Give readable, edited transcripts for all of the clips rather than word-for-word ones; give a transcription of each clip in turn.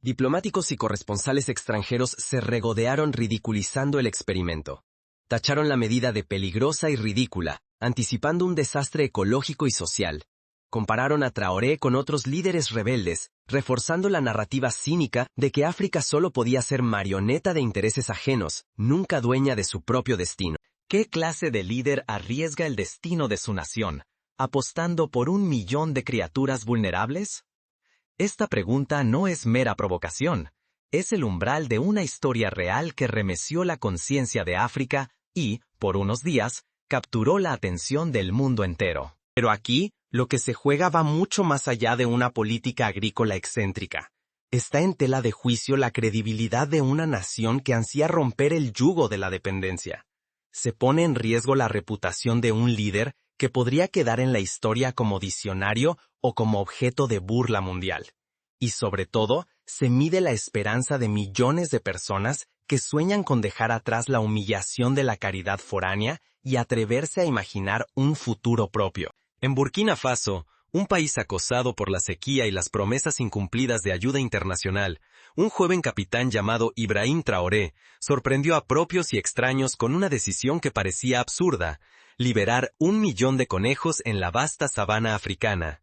Diplomáticos y corresponsales extranjeros se regodearon ridiculizando el experimento. Tacharon la medida de peligrosa y ridícula, anticipando un desastre ecológico y social. Compararon a Traoré con otros líderes rebeldes, reforzando la narrativa cínica de que África solo podía ser marioneta de intereses ajenos, nunca dueña de su propio destino. ¿Qué clase de líder arriesga el destino de su nación, apostando por 1 millón de criaturas vulnerables? Esta pregunta no es mera provocación, es el umbral de una historia real que remeció la conciencia de África y, por unos días, capturó la atención del mundo entero. Pero aquí, lo que se juega va mucho más allá de una política agrícola excéntrica. Está en tela de juicio la credibilidad de una nación que ansía romper el yugo de la dependencia. Se pone en riesgo la reputación de un líder que podría quedar en la historia como visionario o como objeto de burla mundial. Y sobre todo, se mide la esperanza de millones de personas que sueñan con dejar atrás la humillación de la caridad foránea y atreverse a imaginar un futuro propio. En Burkina Faso, un país acosado por la sequía y las promesas incumplidas de ayuda internacional, un joven capitán llamado Ibrahim Traoré sorprendió a propios y extraños con una decisión que parecía absurda: liberar 1 millón de conejos en la vasta sabana africana.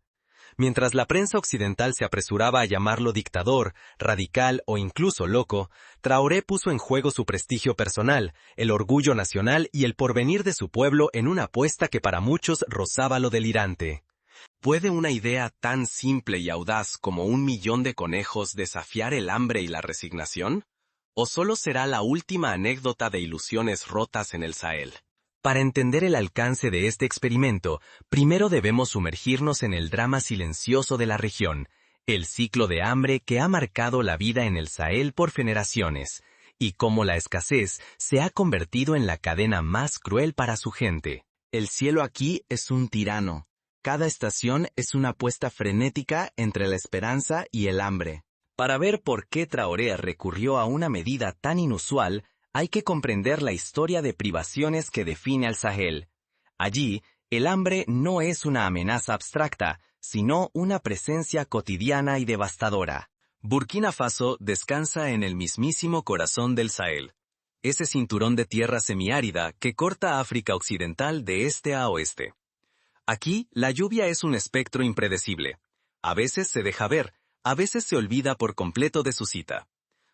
Mientras la prensa occidental se apresuraba a llamarlo dictador, radical o incluso loco, Traoré puso en juego su prestigio personal, el orgullo nacional y el porvenir de su pueblo en una apuesta que para muchos rozaba lo delirante. ¿Puede una idea tan simple y audaz como 1 millón de conejos desafiar el hambre y la resignación? ¿O solo será la última anécdota de ilusiones rotas en el Sahel? Para entender el alcance de este experimento, primero debemos sumergirnos en el drama silencioso de la región, el ciclo de hambre que ha marcado la vida en el Sahel por generaciones, y cómo la escasez se ha convertido en la cadena más cruel para su gente. El cielo aquí es un tirano. Cada estación es una apuesta frenética entre la esperanza y el hambre. Para ver por qué Traoré recurrió a una medida tan inusual, hay que comprender la historia de privaciones que define al Sahel. Allí, el hambre no es una amenaza abstracta, sino una presencia cotidiana y devastadora. Burkina Faso descansa en el mismísimo corazón del Sahel, ese cinturón de tierra semiárida que corta África Occidental de este a oeste. Aquí, la lluvia es un espectro impredecible. A veces se deja ver, a veces se olvida por completo de su cita.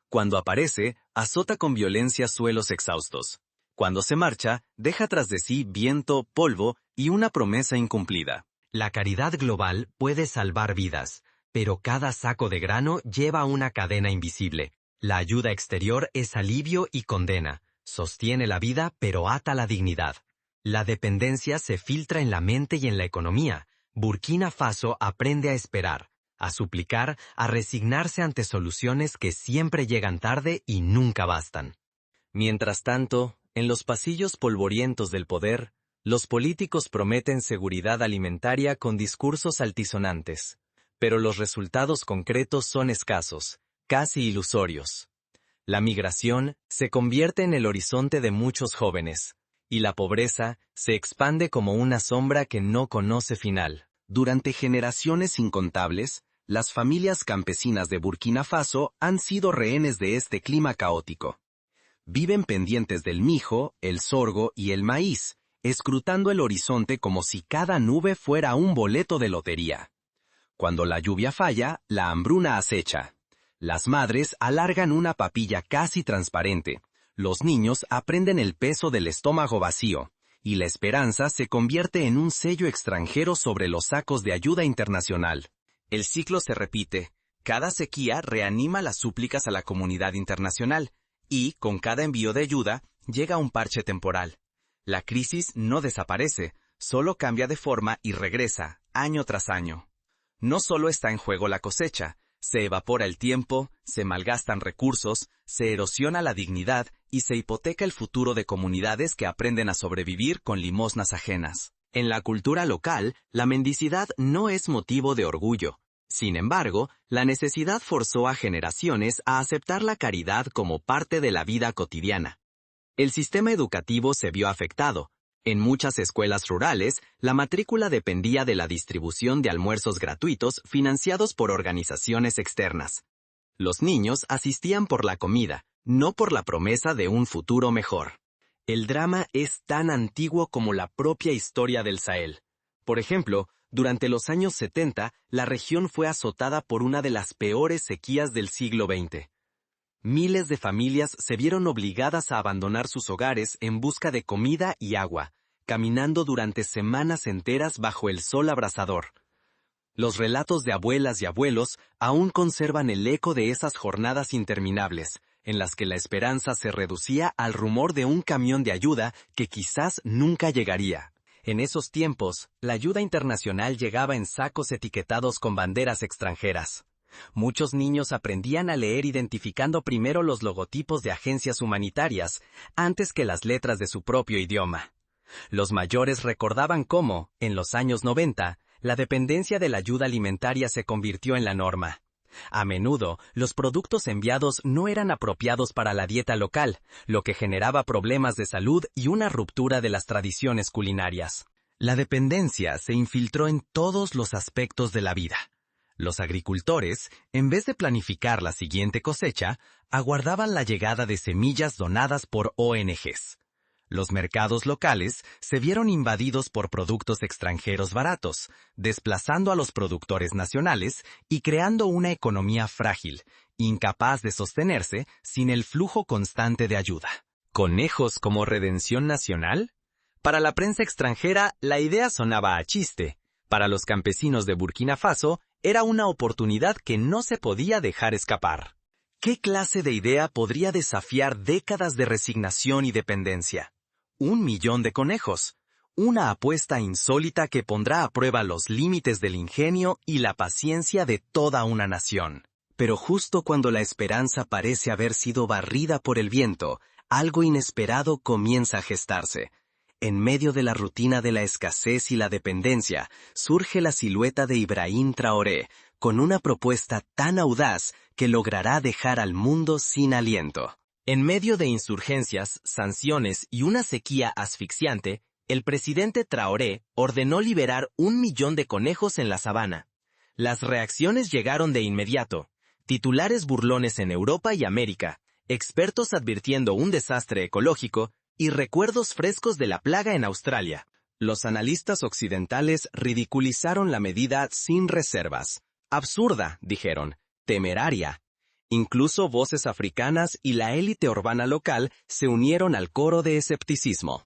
Cuando aparece, azota con violencia suelos exhaustos. Cuando se marcha, deja tras de sí viento, polvo y una promesa incumplida. La caridad global puede salvar vidas, pero cada saco de grano lleva una cadena invisible. La ayuda exterior es alivio y condena. Sostiene la vida, pero ata la dignidad. La dependencia se filtra en la mente y en la economía. Burkina Faso aprende a esperar, a suplicar, a resignarse ante soluciones que siempre llegan tarde y nunca bastan. Mientras tanto, en los pasillos polvorientos del poder, los políticos prometen seguridad alimentaria con discursos altisonantes, pero los resultados concretos son escasos, casi ilusorios. La migración se convierte en el horizonte de muchos jóvenes, y la pobreza se expande como una sombra que no conoce final. Durante generaciones incontables, las familias campesinas de Burkina Faso han sido rehenes de este clima caótico. Viven pendientes del mijo, el sorgo y el maíz, escrutando el horizonte como si cada nube fuera un boleto de lotería. Cuando la lluvia falla, la hambruna acecha. Las madres alargan una papilla casi transparente. Los niños aprenden el peso del estómago vacío, y la esperanza se convierte en un sello extranjero sobre los sacos de ayuda internacional. El ciclo se repite. Cada sequía reanima las súplicas a la comunidad internacional, y, con cada envío de ayuda, llega un parche temporal. La crisis no desaparece, solo cambia de forma y regresa, año tras año. No solo está en juego la cosecha, se evapora el tiempo, se malgastan recursos, se erosiona la dignidad y se hipoteca el futuro de comunidades que aprenden a sobrevivir con limosnas ajenas. En la cultura local, la mendicidad no es motivo de orgullo. Sin embargo, la necesidad forzó a generaciones a aceptar la caridad como parte de la vida cotidiana. El sistema educativo se vio afectado. En muchas escuelas rurales, la matrícula dependía de la distribución de almuerzos gratuitos financiados por organizaciones externas. Los niños asistían por la comida, no por la promesa de un futuro mejor. El drama es tan antiguo como la propia historia del Sahel. Por ejemplo, durante los años 70, la región fue azotada por una de las peores sequías del siglo XX. Miles de familias se vieron obligadas a abandonar sus hogares en busca de comida y agua, caminando durante semanas enteras bajo el sol abrasador. Los relatos de abuelas y abuelos aún conservan el eco de esas jornadas interminables, en las que la esperanza se reducía al rumor de un camión de ayuda que quizás nunca llegaría. En esos tiempos, la ayuda internacional llegaba en sacos etiquetados con banderas extranjeras. Muchos niños aprendían a leer identificando primero los logotipos de agencias humanitarias, antes que las letras de su propio idioma. Los mayores recordaban cómo, en los años 90, la dependencia de la ayuda alimentaria se convirtió en la norma. A menudo, los productos enviados no eran apropiados para la dieta local, lo que generaba problemas de salud y una ruptura de las tradiciones culinarias. La dependencia se infiltró en todos los aspectos de la vida. Los agricultores, en vez de planificar la siguiente cosecha, aguardaban la llegada de semillas donadas por ONGs. Los mercados locales se vieron invadidos por productos extranjeros baratos, desplazando a los productores nacionales y creando una economía frágil, incapaz de sostenerse sin el flujo constante de ayuda. ¿Conejos como redención nacional? Para la prensa extranjera, la idea sonaba a chiste. Para los campesinos de Burkina Faso, era una oportunidad que no se podía dejar escapar. ¿Qué clase de idea podría desafiar décadas de resignación y dependencia? 1 millón de conejos. Una apuesta insólita que pondrá a prueba los límites del ingenio y la paciencia de toda una nación. Pero justo cuando la esperanza parece haber sido barrida por el viento, algo inesperado comienza a gestarse. En medio de la rutina de la escasez y la dependencia, surge la silueta de Ibrahim Traoré, con una propuesta tan audaz que logrará dejar al mundo sin aliento. En medio de insurgencias, sanciones y una sequía asfixiante, el presidente Traoré ordenó liberar 1 millón de conejos en la sabana. Las reacciones llegaron de inmediato. Titulares burlones en Europa y América, expertos advirtiendo un desastre ecológico y recuerdos frescos de la plaga en Australia. Los analistas occidentales ridiculizaron la medida sin reservas. Absurda, dijeron, temeraria. Incluso voces africanas y la élite urbana local se unieron al coro de escepticismo.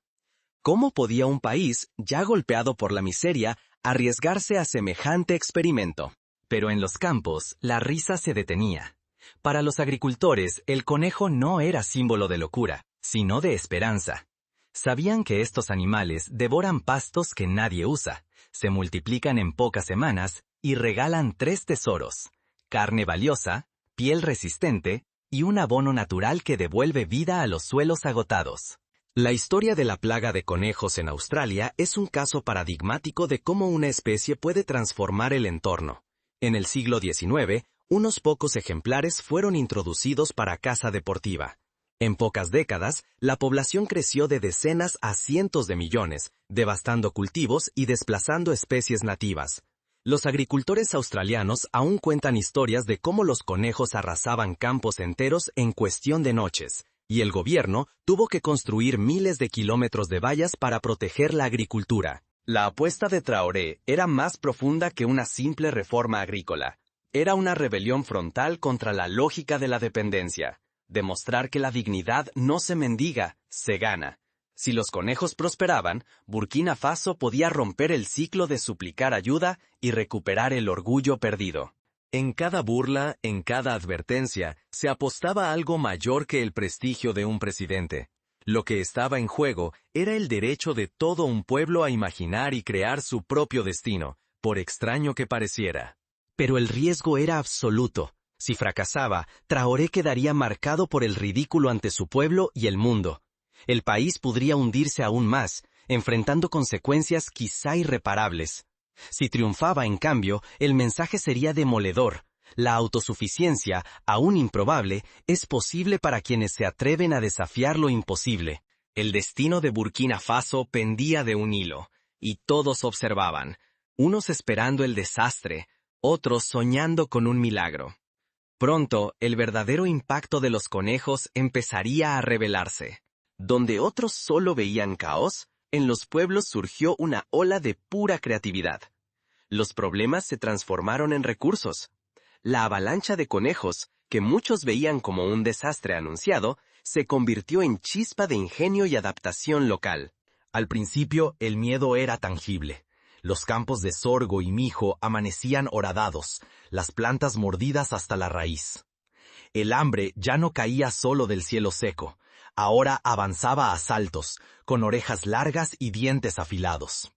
¿Cómo podía un país, ya golpeado por la miseria, arriesgarse a semejante experimento? Pero en los campos, la risa se detenía. Para los agricultores, el conejo no era símbolo de locura, sino de esperanza. Sabían que estos animales devoran pastos que nadie usa, se multiplican en pocas semanas y regalan 3 tesoros: carne valiosa, piel resistente y un abono natural que devuelve vida a los suelos agotados. La historia de la plaga de conejos en Australia es un caso paradigmático de cómo una especie puede transformar el entorno. En el siglo XIX, unos pocos ejemplares fueron introducidos para caza deportiva. En pocas décadas, la población creció de decenas a cientos de millones, devastando cultivos y desplazando especies nativas. Los agricultores australianos aún cuentan historias de cómo los conejos arrasaban campos enteros en cuestión de noches, y el gobierno tuvo que construir miles de kilómetros de vallas para proteger la agricultura. La apuesta de Traoré era más profunda que una simple reforma agrícola. Era una rebelión frontal contra la lógica de la dependencia. Demostrar que la dignidad no se mendiga, se gana. Si los conejos prosperaban, Burkina Faso podía romper el ciclo de suplicar ayuda y recuperar el orgullo perdido. En cada burla, en cada advertencia, se apostaba a algo mayor que el prestigio de un presidente. Lo que estaba en juego era el derecho de todo un pueblo a imaginar y crear su propio destino, por extraño que pareciera. Pero el riesgo era absoluto. Si fracasaba, Traoré quedaría marcado por el ridículo ante su pueblo y el mundo. El país podría hundirse aún más, enfrentando consecuencias quizá irreparables. Si triunfaba, en cambio, el mensaje sería demoledor. La autosuficiencia, aún improbable, es posible para quienes se atreven a desafiar lo imposible. El destino de Burkina Faso pendía de un hilo, y todos observaban, unos esperando el desastre, otros soñando con un milagro. Pronto, el verdadero impacto de los conejos empezaría a revelarse. Donde otros solo veían caos, en los pueblos surgió una ola de pura creatividad. Los problemas se transformaron en recursos. La avalancha de conejos, que muchos veían como un desastre anunciado, se convirtió en chispa de ingenio y adaptación local. Al principio, el miedo era tangible. Los campos de sorgo y mijo amanecían horadados, las plantas mordidas hasta la raíz. El hambre ya no caía solo del cielo seco, ahora avanzaba a saltos, con orejas largas y dientes afilados.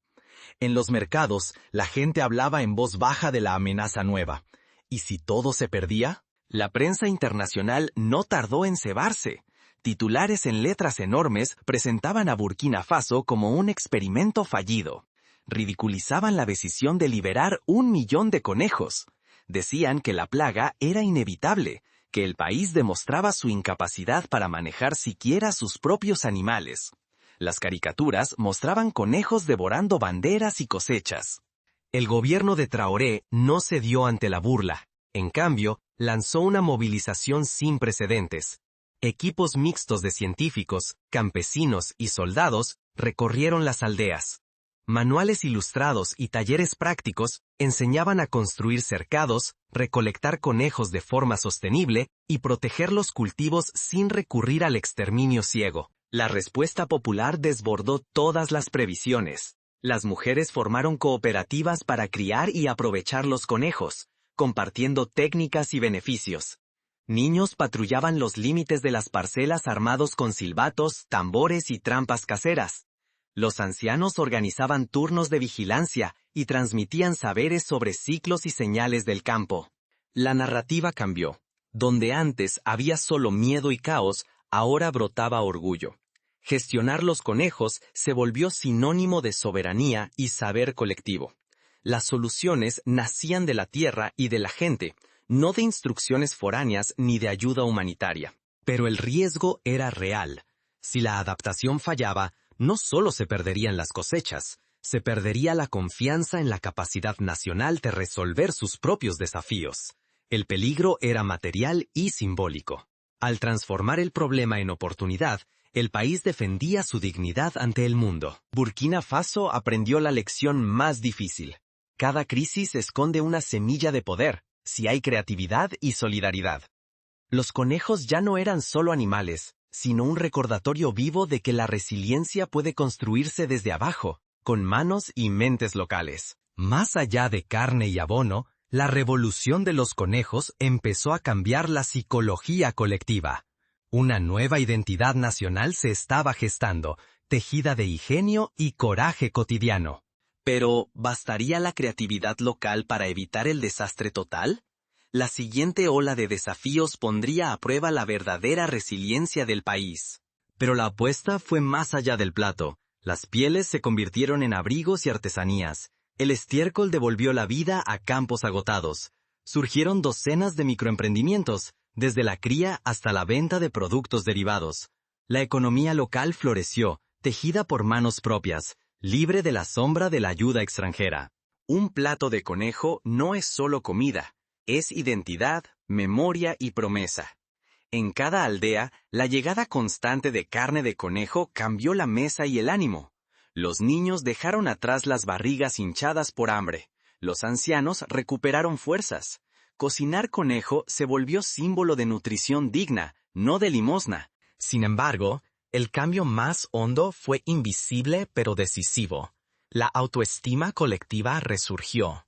En los mercados, la gente hablaba en voz baja de la amenaza nueva. ¿Y si todo se perdía? La prensa internacional no tardó en cebarse. Titulares en letras enormes presentaban a Burkina Faso como un experimento fallido. Ridiculizaban la decisión de liberar 1 millón de conejos. Decían que la plaga era inevitable, que el país demostraba su incapacidad para manejar siquiera sus propios animales. Las caricaturas mostraban conejos devorando banderas y cosechas. El gobierno de Traoré no cedió ante la burla. En cambio, lanzó una movilización sin precedentes. Equipos mixtos de científicos, campesinos y soldados recorrieron las aldeas. Manuales ilustrados y talleres prácticos enseñaban a construir cercados, recolectar conejos de forma sostenible y proteger los cultivos sin recurrir al exterminio ciego. La respuesta popular desbordó todas las previsiones. Las mujeres formaron cooperativas para criar y aprovechar los conejos, compartiendo técnicas y beneficios. Niños patrullaban los límites de las parcelas armados con silbatos, tambores y trampas caseras. Los ancianos organizaban turnos de vigilancia y transmitían saberes sobre ciclos y señales del campo. La narrativa cambió. Donde antes había solo miedo y caos, ahora brotaba orgullo. Gestionar los conejos se volvió sinónimo de soberanía y saber colectivo. Las soluciones nacían de la tierra y de la gente, no de instrucciones foráneas ni de ayuda humanitaria. Pero el riesgo era real. Si la adaptación fallaba, no solo se perderían las cosechas, se perdería la confianza en la capacidad nacional de resolver sus propios desafíos. El peligro era material y simbólico. Al transformar el problema en oportunidad, el país defendía su dignidad ante el mundo. Burkina Faso aprendió la lección más difícil. Cada crisis esconde una semilla de poder, si hay creatividad y solidaridad. Los conejos ya no eran solo animales, sino un recordatorio vivo de que la resiliencia puede construirse desde abajo, con manos y mentes locales. Más allá de carne y abono, la revolución de los conejos empezó a cambiar la psicología colectiva. Una nueva identidad nacional se estaba gestando, tejida de ingenio y coraje cotidiano. Pero, ¿bastaría la creatividad local para evitar el desastre total? La siguiente ola de desafíos pondría a prueba la verdadera resiliencia del país. Pero la apuesta fue más allá del plato. Las pieles se convirtieron en abrigos y artesanías. El estiércol devolvió la vida a campos agotados. Surgieron docenas de microemprendimientos, desde la cría hasta la venta de productos derivados. La economía local floreció, tejida por manos propias, libre de la sombra de la ayuda extranjera. Un plato de conejo no es solo comida. Es identidad, memoria y promesa. En cada aldea, la llegada constante de carne de conejo cambió la mesa y el ánimo. Los niños dejaron atrás las barrigas hinchadas por hambre. Los ancianos recuperaron fuerzas. Cocinar conejo se volvió símbolo de nutrición digna, no de limosna. Sin embargo, el cambio más hondo fue invisible pero decisivo. La autoestima colectiva resurgió.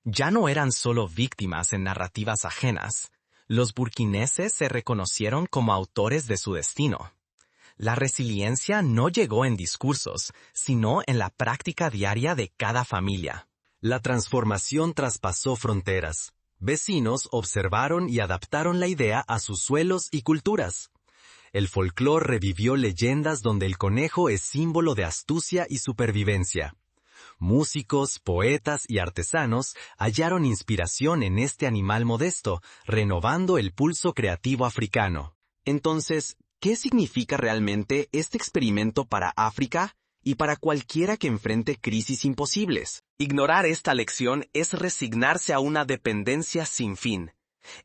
Ya no eran solo víctimas en narrativas ajenas. Los burkineses se reconocieron como autores de su destino. La resiliencia no llegó en discursos, sino en la práctica diaria de cada familia. La transformación traspasó fronteras. Vecinos observaron y adaptaron la idea a sus suelos y culturas. El folclore revivió leyendas donde el conejo es símbolo de astucia y supervivencia. Músicos, poetas y artesanos hallaron inspiración en este animal modesto, renovando el pulso creativo africano. Entonces, ¿qué significa realmente este experimento para África y para cualquiera que enfrente crisis imposibles? Ignorar esta lección es resignarse a una dependencia sin fin.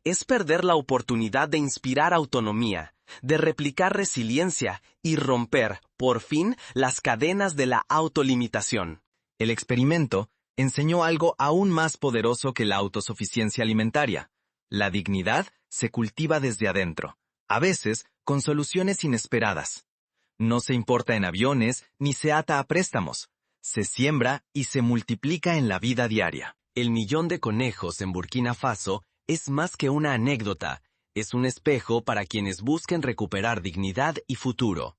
Es perder la oportunidad de inspirar autonomía, de replicar resiliencia y romper, por fin, las cadenas de la autolimitación. El experimento enseñó algo aún más poderoso que la autosuficiencia alimentaria. La dignidad se cultiva desde adentro, a veces con soluciones inesperadas. No se importa en aviones ni se ata a préstamos. Se siembra y se multiplica en la vida diaria. El 1.000.000 de conejos en Burkina Faso es más que una anécdota, es un espejo para quienes busquen recuperar dignidad y futuro.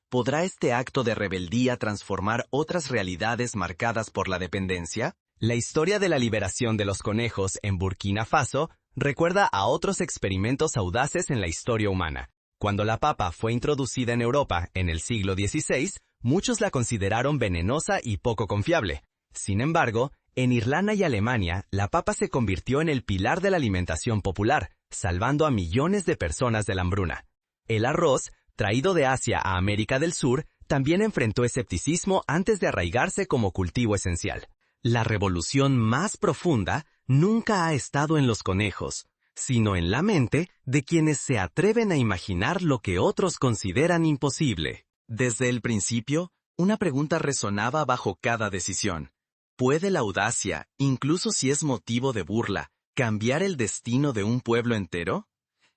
¿Podrá este acto de rebeldía transformar otras realidades marcadas por la dependencia? La historia de la liberación de los conejos en Burkina Faso recuerda a otros experimentos audaces en la historia humana. Cuando la papa fue introducida en Europa en el siglo XVI, muchos la consideraron venenosa y poco confiable. Sin embargo, en Irlanda y Alemania, la papa se convirtió en el pilar de la alimentación popular, salvando a millones de personas de la hambruna. El arroz, traído de Asia a América del Sur, también enfrentó escepticismo antes de arraigarse como cultivo esencial. La revolución más profunda nunca ha estado en los conejos, sino en la mente de quienes se atreven a imaginar lo que otros consideran imposible. Desde el principio, una pregunta resonaba bajo cada decisión. ¿Puede la audacia, incluso si es motivo de burla, cambiar el destino de un pueblo entero?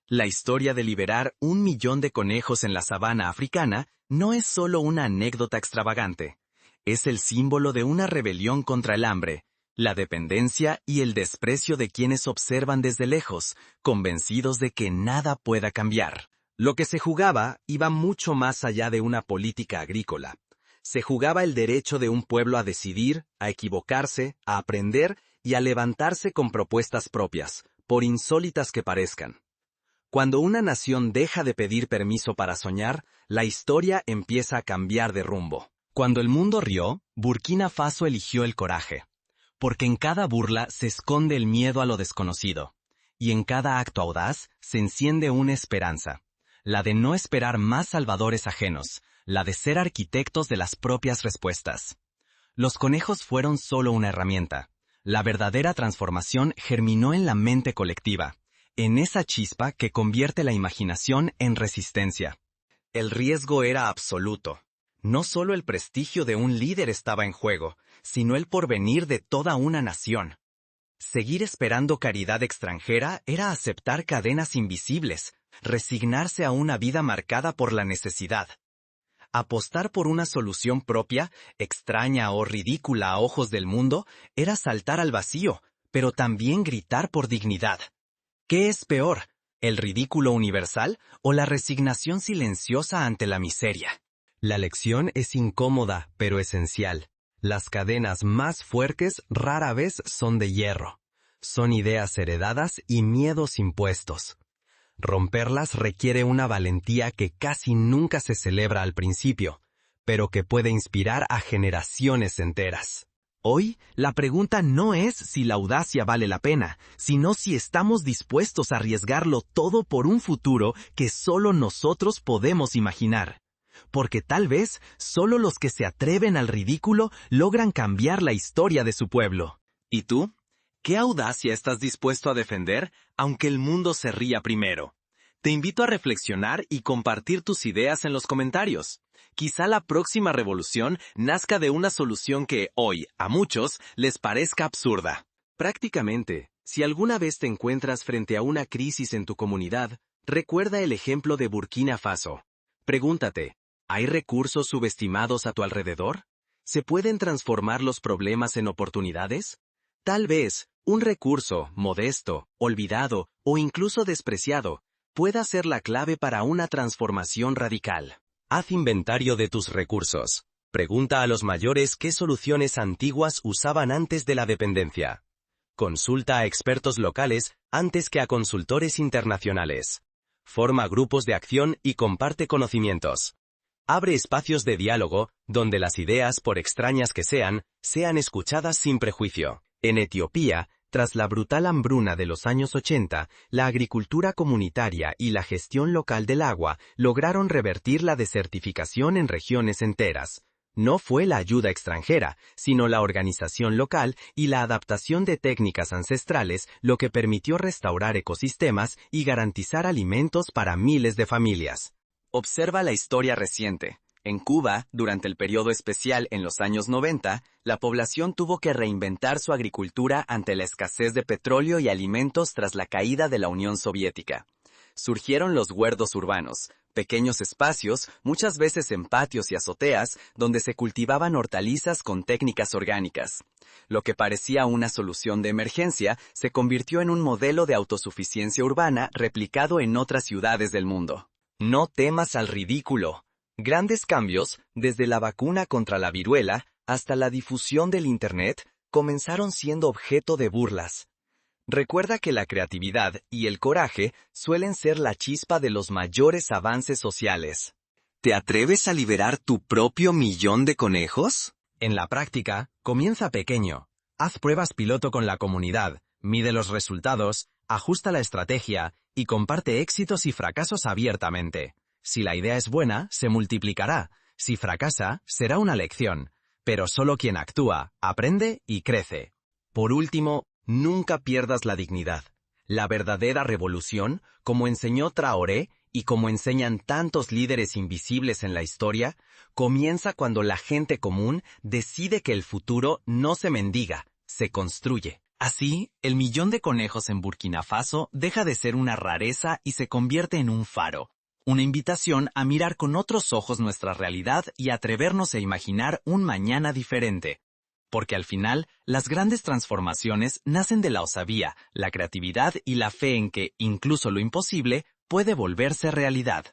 La historia de liberar 1.000.000 de conejos en la sabana africana no es solo una anécdota extravagante. Es el símbolo de una rebelión contra el hambre, la dependencia y el desprecio de quienes observan desde lejos, convencidos de que nada pueda cambiar. Lo que se jugaba iba mucho más allá de una política agrícola. Se jugaba el derecho de un pueblo a decidir, a equivocarse, a aprender y a levantarse con propuestas propias, por insólitas que parezcan. Cuando una nación deja de pedir permiso para soñar, la historia empieza a cambiar de rumbo. Cuando el mundo rió, Burkina Faso eligió el coraje. Porque en cada burla se esconde el miedo a lo desconocido, y en cada acto audaz se enciende una esperanza, la de no esperar más salvadores ajenos, la de ser arquitectos de las propias respuestas. Los conejos fueron solo una herramienta. La verdadera transformación germinó en la mente colectiva, en esa chispa que convierte la imaginación en resistencia. El riesgo era absoluto. No solo el prestigio de un líder estaba en juego, sino el porvenir de toda una nación. Seguir esperando caridad extranjera era aceptar cadenas invisibles, resignarse a una vida marcada por la necesidad. Apostar por una solución propia, extraña o ridícula a ojos del mundo, era saltar al vacío, pero también gritar por dignidad. ¿Qué es peor, el ridículo universal o la resignación silenciosa ante la miseria? La lección es incómoda, pero esencial. Las cadenas más fuertes rara vez son de hierro. Son ideas heredadas y miedos impuestos. Romperlas requiere una valentía que casi nunca se celebra al principio, pero que puede inspirar a generaciones enteras. Hoy, la pregunta no es si la audacia vale la pena, sino si estamos dispuestos a arriesgarlo todo por un futuro que solo nosotros podemos imaginar. Porque tal vez solo los que se atreven al ridículo logran cambiar la historia de su pueblo. ¿Y tú? ¿Qué audacia estás dispuesto a defender, aunque el mundo se ría primero? Te invito a reflexionar y compartir tus ideas en los comentarios. Quizá la próxima revolución nazca de una solución que hoy, a muchos, les parezca absurda. Prácticamente, si alguna vez te encuentras frente a una crisis en tu comunidad, recuerda el ejemplo de Burkina Faso. Pregúntate, ¿hay recursos subestimados a tu alrededor? ¿Se pueden transformar los problemas en oportunidades? Tal vez, un recurso, modesto, olvidado o incluso despreciado, pueda ser la clave para una transformación radical. Haz inventario de tus recursos. Pregunta a los mayores qué soluciones antiguas usaban antes de la dependencia. Consulta a expertos locales antes que a consultores internacionales. Forma grupos de acción y comparte conocimientos. Abre espacios de diálogo donde las ideas, por extrañas que sean escuchadas sin prejuicio. En Etiopía, tras la brutal hambruna de los años 80, la agricultura comunitaria y la gestión local del agua lograron revertir la desertificación en regiones enteras. No fue la ayuda extranjera, sino la organización local y la adaptación de técnicas ancestrales lo que permitió restaurar ecosistemas y garantizar alimentos para miles de familias. Observa la historia reciente. En Cuba, durante el periodo especial en los años 90, la población tuvo que reinventar su agricultura ante la escasez de petróleo y alimentos tras la caída de la Unión Soviética. Surgieron los huertos urbanos, pequeños espacios, muchas veces en patios y azoteas, donde se cultivaban hortalizas con técnicas orgánicas. Lo que parecía una solución de emergencia se convirtió en un modelo de autosuficiencia urbana replicado en otras ciudades del mundo. No temas al ridículo. Grandes cambios, desde la vacuna contra la viruela hasta la difusión del Internet, comenzaron siendo objeto de burlas. Recuerda que la creatividad y el coraje suelen ser la chispa de los mayores avances sociales. ¿Te atreves a liberar tu propio millón de conejos? En la práctica, comienza pequeño. Haz pruebas piloto con la comunidad, mide los resultados, ajusta la estrategia y comparte éxitos y fracasos abiertamente. Si la idea es buena, se multiplicará. Si fracasa, será una lección. Pero solo quien actúa, aprende y crece. Por último, nunca pierdas la dignidad. La verdadera revolución, como enseñó Traoré y como enseñan tantos líderes invisibles en la historia, comienza cuando la gente común decide que el futuro no se mendiga, se construye. Así, el millón de conejos en Burkina Faso deja de ser una rareza y se convierte en un faro. Una invitación a mirar con otros ojos nuestra realidad y atrevernos a imaginar un mañana diferente. Porque al final, las grandes transformaciones nacen de la osadía, la creatividad y la fe en que, incluso lo imposible, puede volverse realidad.